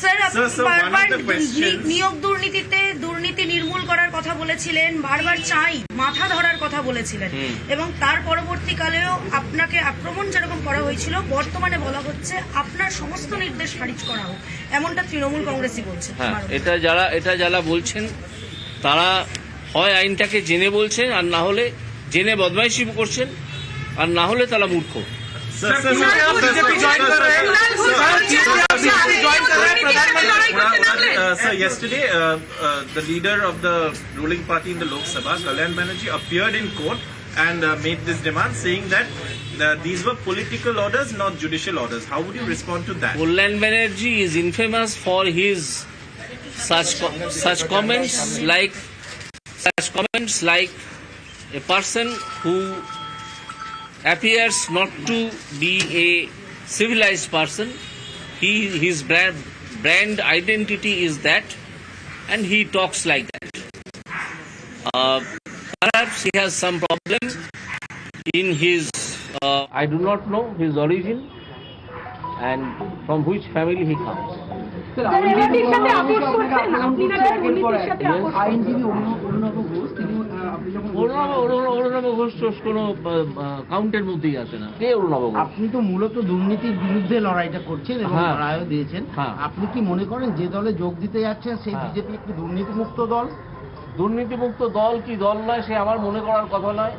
Sir বারবার নিয়োগ দুর্নীতি নির্মূল করার কথা বলেছিলেন, বারবার চাই মাথা ধরার কথা বলেছিলেন, এবং তার পরবর্তীকালেও আপনাকে আক্রমণ যেরকম করা হয়েছিল, বর্তমানে বলা হচ্ছে আপনার সমস্ত নির্দেশ খারিজ করা হোক, এমনটা তৃণমূল কংগ্রেসই বলছে। এটা যারা বলছেন তারা হয় আইনটাকে জেনে বলছেন, আর না হলে জেনে বদমাইশি করছেন, আর না হলে তারা মূর্খ। Sir, yesterday the leader of the ruling party in the Lok Sabha, Kalyan Banerjee, appeared in court and made this demand, saying that these were political orders, not judicial orders. How would you respond to that? Kalyan Banerjee is infamous for his such comments like a person who appears not to be a civilized person. His brand identity is that, and he talks like that. Perhaps he has some problem in his I do not know his origin and from which family he comes. Arunava Ghosh কোনো কাউন্টের মধ্যেই আসে না। কে অরুণাভ ঘোষ? আপনি তো মূলত দুর্নীতির বিরুদ্ধে লড়াইটা করছেন এবং রায়ও দিয়েছেন। আপনি কি মনে করেন যে দলে যোগ দিতে যাচ্ছেন সেই বিজেপি একটি দুর্নীতিমুক্ত দল? দুর্নীতিমুক্ত দল কি দল নয় সে আমার মনে করার কথা নয়।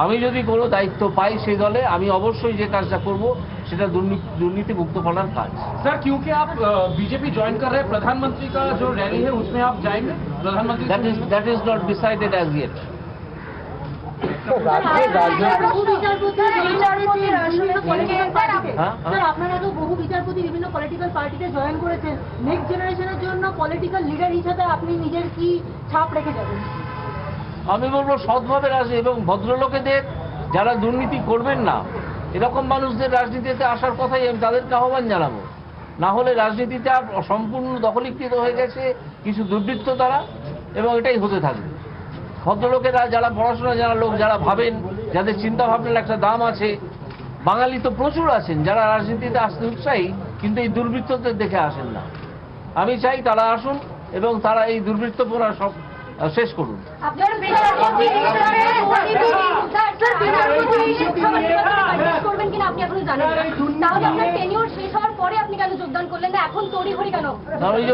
আমি যদি কোনো দায়িত্ব পাই সেই দলে, আমি অবশ্যই যে কাজটা করব সেটা दुर्नीति मुक्त कরার কাজ। सर क्योंकि आप बीजेपी ज्वाइन कर रहे हैं, प्रधानमंत्री का जो रैली है उसमें आप जाएंगे? प्रधानमंत्री that is not decided as yet. আপনারা তো বহু বিচারপতি বিভিন্ন পলিটিক্যাল পার্টিতে জয়েন করেছেন, নেক্সট জেনারেশনের জন্য পলিটিক্যাল লিডার হিসেবে আপনি নিজের কি ছাপ রেখে যাবেন? আমি বলবো সৎভাবে এবং ভদ্রলোকেদের, যারা দুর্নীতি করবেন না এরকম মানুষদের রাজনীতিতে আসার কথাই আমি তাদেরকে আহ্বান জানাবো। না হলে রাজনীতিতে সম্পূর্ণ দখলীকৃত হয়ে গেছে কিছু দুর্বৃত্ত দ্বারা, এবং এটাই হতে থাকবে। ভদ্রলোকেরা, যারা পড়াশোনা জানা লোক, যারা ভাবেন, যাদের চিন্তা ভাবনার একটা দাম আছে, বাঙালি তো প্রচুর আছেন যারা রাজনীতিতে আসতে উৎসাহী, কিন্তু এই দুর্বৃত্তদের দেখে আসেন না। আমি চাই তারা আসুন এবং তারা এই দুর্বৃত্তপনা সব শেষ করুন। আমি যে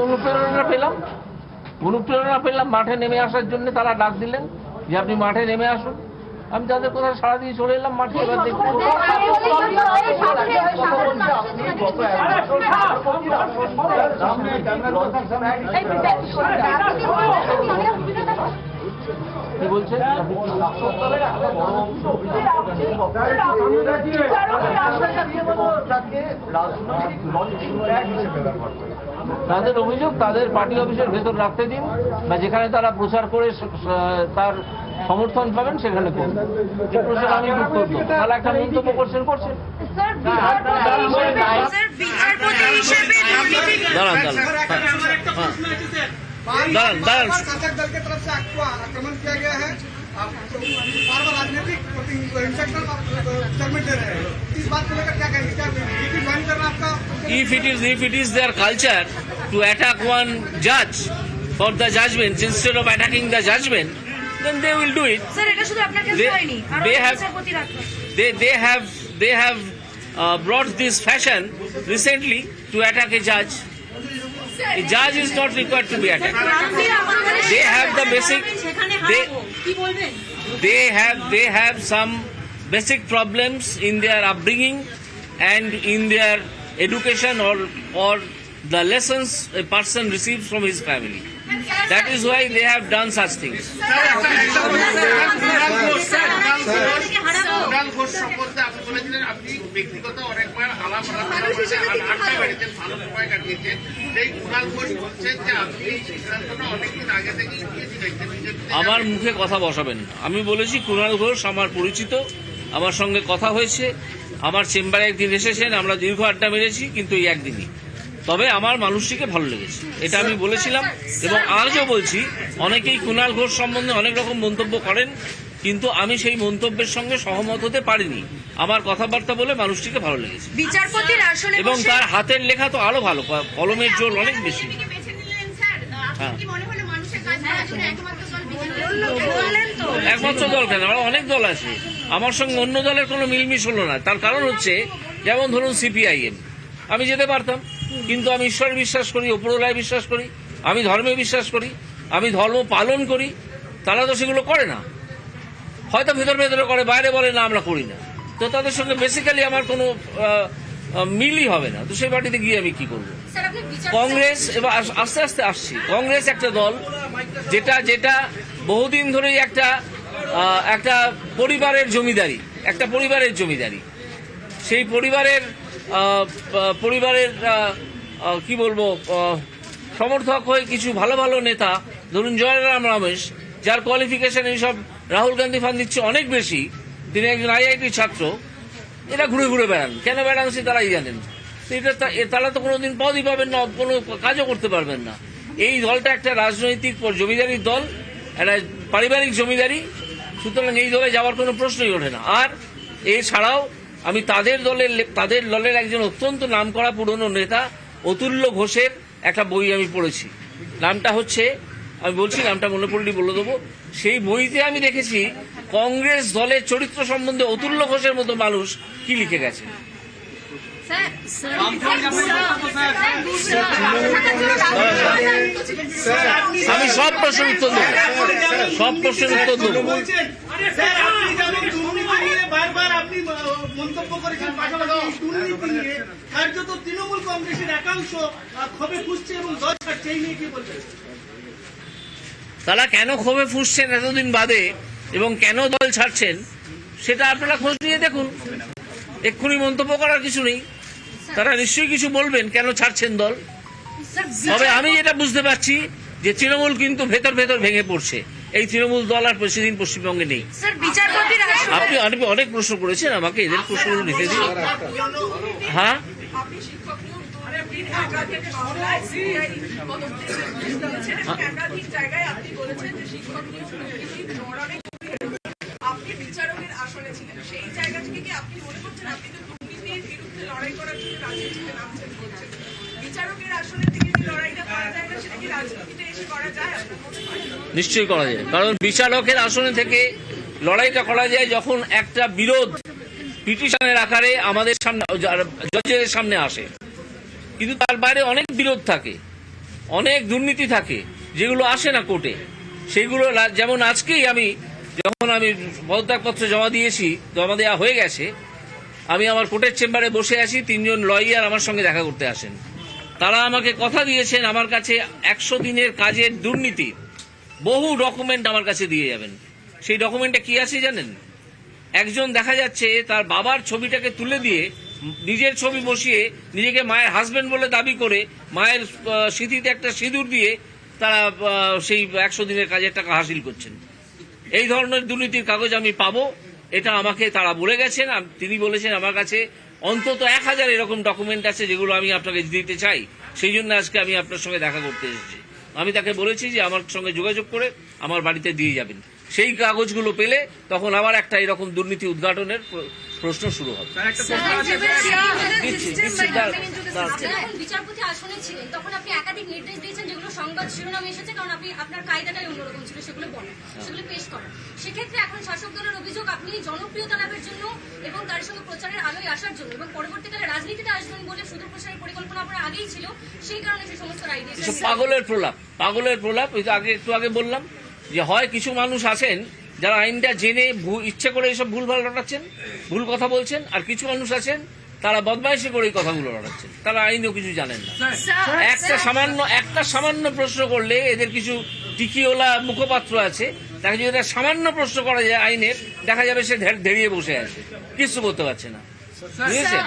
অনুপ্রেরণা পেলাম মাঠে নেমে আসার জন্য, তারা ডাক দিলেন যে আপনি মাঠে নেমে আসুন, আমি তাদের কথা সারা দিয়ে চলে এলাম মাঠে। এবার দেখুন কি বলছেন। তাদের অভিযোগ তাদের পার্টি অফিসের ভেতর রাখতে দিন, বা যেখানে তারা প্রচার করে তার সমর্থন পাবেন সেখানে করুন। এই প্রচার আমি দূর করবো, তাহলে একটা মন্তব্য করছেন। দাঁড়ান शासक दल की तरफ से आपको आक्रमण किया गया है, आप बार बार राजनीतिक दे रहे हैं, इस बात को लेकर क्या कहेंगे? क्या ज्वाइन करना आपका? If it is their culture to attack one judge for the judgment instead of attacking the judgment, then they will do it. Sir, এটা শুধু আপনার কাছে হয়নি, আর বিচারপতি রাখবেন। They have brought this fashion recently to attack a judge. A judge is not required to be attacked. They have the basic. They have some basic problems in their upbringing and in their education or the lessons a person receives from his family. That is why they have done such things. আমার মুখে কথা বসাবেন। আমি বলেছি কুণাল ঘোষ আমার পরিচিত, আমার সঙ্গে কথা হয়েছে, আমার চেম্বারে একদিন এসেছেন, আমরা দীর্ঘ আড্ডা মেরেছি, কিন্তু এই একদিনই। তবে আমার মানুষটিকে ভালো লেগেছে, এটা আমি বলেছিলাম এবং আজও বলছি। অনেকেই কুণাল ঘোষ সম্বন্ধে অনেক রকম মন্তব্য করেন, কিন্তু আমি সেই মন্তব্যের সঙ্গে সহমত হতে পারিনি। আমার কথাবার্তা বলে মানুষটিকে ভালো লেগেছে বিচারপতির আসনে এবং বসে তার হাতের লেখা তো আরো ভালো, কলমের জোর অনেক বেশি। হ্যাঁ, বললেন তো একমাত্র দল কেন, আরো অনেক দল আছে। আমার সঙ্গে অন্য দলের কোনো মিলমিশ হলো না। তার কারণ হচ্ছে, যেমন ধরুন সিপিআইএম, আমি যেতে পারতাম, কিন্তু আমি ঈশ্বরে বিশ্বাস করি, উপরওয়ালায় বিশ্বাস করি, আমি ধর্মে বিশ্বাস করি, আমি ধর্ম পালন করি। তারা তো সেগুলো করে না, হয়তো ভেতরে ভেতরে করে, বাইরে বলে না আমরা করি না। তো তাদের সঙ্গে বেসিক্যালি আমার কোনো মিলই হবে না। তো সেই পার্টিতে গিয়ে আমি কি করবো? কংগ্রেস, এবার আস্তে আস্তে আসছি, কংগ্রেস একটা দল যেটা বহুদিন ধরেই একটা পরিবারের জমিদারি, সেই পরিবারের কি বলবো, সমর্থক হয়ে কিছু ভালো ভালো নেতা, ধরুন জয়রাম রমেশ, যার কোয়ালিফিকেশন এইসব রাহুল গান্ধী ফান দিচ্ছে অনেক বেশি, তিনি একজন আইআইটি ছাত্র, এরা ঘুরে ঘুরে বেড়ান। কেন বেড়ান সে তারাই জানেন। তারা তো কোনোদিন পদই পাবেন না, কোনো কাজও করতে পারবেন না। এই দলটা একটা রাজনৈতিক জমিদারির দল, একটা পারিবারিক জমিদারি, সুতরাং এই দলে যাওয়ার কোনো প্রশ্নই ওঠে না। আর এছাড়াও আমি তাদের দলের একজন অত্যন্ত নামকরা পুরনো নেতা অতুল্য ঘোষের একটা বই আমি পড়েছি। নামটা হচ্ছে, আমি বলছি, নামটা মনে পড়লেই বলে দেবো। সেই বইতে আমি দেখেছি কংগ্রেস দলের চরিত্র সম্বন্ধে অতুল্য ঘোষের মতো মানুষ কি লিখে গেছে। আমি সব প্রশ্নের উত্তর দেবো, বারবার আপনি মন্তব্য করেছেন, পাশাপাশি দুর্নীতি নিয়ে কার্যত তৃণমূল কংগ্রেসের একাংশ ক্ষোভে ফুসছে এবং দল ছাড়ছে, এই নিয়ে কি বলবেন? তারা কেন ক্ষোভে ফুসছেন এতদিন বাদে এবং কেন দল ছাড়ছেন, সেটা আপনারা খোঁজ নিয়ে দেখুন। এক্ষুনি মন্তব্য করার কিছু নেই, তারা নিশ্চয়ই কিছু বলবেন কেন ছাড়ছেন দল। তবে আমি যেটা বুঝতে পারছি যে তৃণমূল কিন্তু ভেতর ভেতর ভেঙে পড়ছে। এই তৃণমূল দল আর সেদিন পশ্চিমবঙ্গে নেই। আপনি অনেক প্রশ্ন করেছেন আমাকে, এদের প্রশ্নগুলো নিতে দিন। হ্যাঁ, আপনি বিচারকের আসনে ছিলেন, সেই জায়গা থেকে কি আপনি মনে করছেন আপনি তো দুর্নীতির বিরুদ্ধে লড়াই করার জন্য রাজনীতিতে নামছেন বলছেন, বিচারকের আসনে থেকে যে লড়াইটা করা যায় না সেটা কি রাজনীতিতে এসে করা যায়? নিশ্চয়ই করা যায়, কারণ বিচারকের আসনে থেকে লড়াইটা করা যায় যখন একটা বিরোধ পিটিশনের আকারে আমাদের সামনে, জজের সামনে আসে। কিন্তু তার বাইরে অনেক বিরোধ থাকে, অনেক দুর্নীতি থাকে, যেগুলো আসে না কোর্টে। সেগুলো যেমন আজকেই যখন আমি পদত্যাগপত্র জমা দেওয়া হয়ে গেছে, আমি আমার কোর্টের চেম্বারে বসে আছি, 3 জন লয়ার আমার সঙ্গে দেখা করতে আসেন। তারা আমাকে কথা দিয়েছেন আমার কাছে 100 দিনের কাজের দুর্নীতি বহু ডকুমেন্ট আমার কাছে দিয়ে যাবেন। সেই ডকুমেন্টে কি আছে জানেন? একজন দেখা যাচ্ছে তার বাবার ছবিটাকে তুলে দিয়ে নিজের ছবি বসিয়ে নিজেকে মায়ের হাজবেন্ড বলে দাবি করে মায়ের স্মৃতিতে একটা সিঁদুর দিয়ে তারা সেই 100 দিনের কাজের টাকা হাসিল করছেন। এই ধরনের দুর্নীতির কাগজ আমি পাবো, এটা আমাকে তারা বলে গেছেন। তিনি বলেছেন আমার কাছে অন্তত 1000 এরকম ডকুমেন্ট আছে যেগুলো আমি আপনাকে দিতে চাই। সেই জন্য আজকে আমি আপনার সঙ্গে দেখা করতে এসেছি। আমি তাকে বলেছি যে আমার সঙ্গে যোগাযোগ করে আমার বাড়িতে দিয়ে যাবেন। সেই কাগজগুলো পেলে তখন আবার একটা এরকম দুর্নীতি উদ্ঘাটনের প্রশ্ন শুরু হবে। বিচারপতি আসনে ছিলেন তখন আপনি একাধিক নির্দেশ দিয়েছেন যেগুলো সংবাদ শিরোনামে এসেছে, কারণ আপনি আপনার কায়দাটাই অন্যরকম ছিল, সেগুলো বলেন, সেগুলো পেশ করেন। সেক্ষেত্রে এখন শাসক দলের অভিযোগ আপনি জনপ্রিয়তা লাভের জন্য এবং তার সঙ্গে প্রচারের আলোয় আসার জন্য এবং পরবর্তীকালে রাজনীতিতে আসবেন বলে সুদূর প্রসারের পরিকল্পনা আপনার আগেই ছিল, সেই কারণে সেই সমস্ত রায় দিয়েছেন। পাগলের প্রলাপ। একটু আগে বললাম যে হয় কিছু মানুষ আছেন যারা আইনটা জেনে ইচ্ছে করে এসব ভুলভাল রটাচ্ছেন, ভুল কথা বলছেন, আর কিছু মানুষ আছেন তারা বদমাইশি করে এই কথাগুলো রটাচ্ছেন, তারা আইনও কিছু জানেন না। একটা সামান্য প্রশ্ন করলে এদের কিছু টিকিওলা মুখপাত্র আছে, তাকে যদি একটা সামান্য প্রশ্ন করা যায় আইনের, দেখা যাবে সে ধেড়িয়ে বসে আছে, কিছু করতে পারছে না, বুঝেছেন?